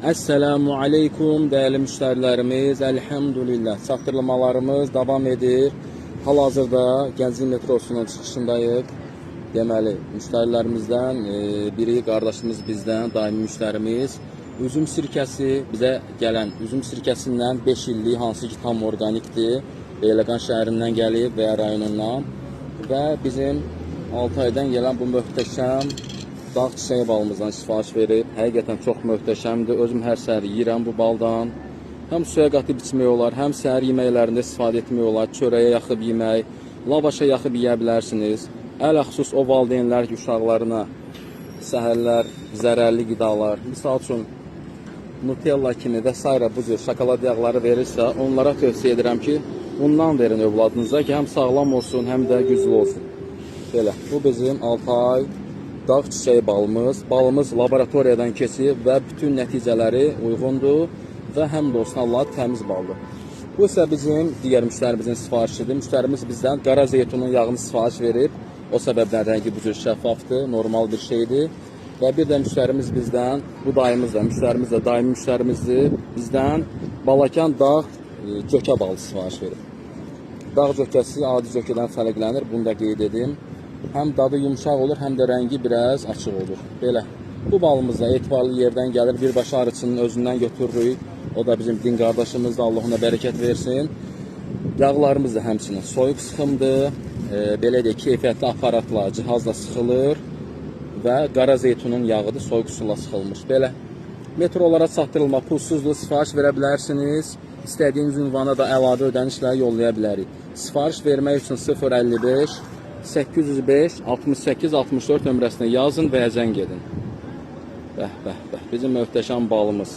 Esselamu aleykum değerli müşterilerimiz. Elhamdülillah çatdırılmalarımız devam edir. Hal-hazırda Gənclik metrosunun çıxışındayıq. Deməli, müşterilerimizden biri kardeşimiz bizden, daimi müşterimiz. Üzüm sirkəsi bizə gələn üzüm sirkəsindən 5 illik, hansı ki tam organikdir. Beyləqan şəhərindən gəlib və rayonundan. Və bizim 6 aydan gələn bu möhtəşəm dağ çiçeği balımızdan sifariş verib. Həqiqətən çox möhtəşəmdir. Özüm hər səhər yeyirəm bu baldan. Həm suya qatıb içmək olar, həm səhər yeməklərində istifadə etmək olar. Çörəyə yaxıb yemək, lavaşa yaxıb yeyə bilərsiniz. Ələxüsus o valideynlər ki, uşaqlarına səhərlər zərərli qidalar, misal üçün Nutella kimi və s. bu cür şokolad yağları verirsə, onlara tövsiyə edirəm ki, bundan verin övladınıza ki, həm sağlam olsun, həm də güclü olsun. Belə, bu bizim 6 ay dağ çiçeği balımız. Balımız laboratoriyadan keçib və bütün nəticələri uyğundur və həm də olsun Allah təmiz baldır. Bu isə bizim digər müştərimizin sifarişidir. Müştərimiz bizdən qara zeytunun yağını sifariş verib. O səbəbdən rəngi bu cür şəffafdır, normal bir şeydir. Və bir də müştərimiz bizdən, bu dayımız da, müştərimiz də daimi müştərimizdir. Bizdən Balakan dağ cökə balı sifariş verib. Dağ cökəsi adi cökədən fərqlənir, bunu da qeyd edim. Həm dadı yumuşaq olur, həm də rəngi biraz açıq olur. Belə. Bu balımız da etibarlı yerdən gəlir. Birbaşa arıçının özündən götürürük. O da bizim din qardaşımız da, Allah ona bərəkət versin. Yağlarımız da həmçinin soyuq sıxımdır. Belə deyək, keyfiyyətli aparatla, cihazla sıxılır. Və qara zeytunun yağıdır, soyuq sulla sıxılmış. Belə. Metrolara çatdırılma pulsuzdur, sifariş verə bilərsiniz. İstədiyiniz ünvana da əlavə ödənişlə yollaya bilərik. Sifariş vermək üçün 055 805 68 64 nömrəsinə yazın və zəng edin. Bəh, bizim möhtəşəm balımız.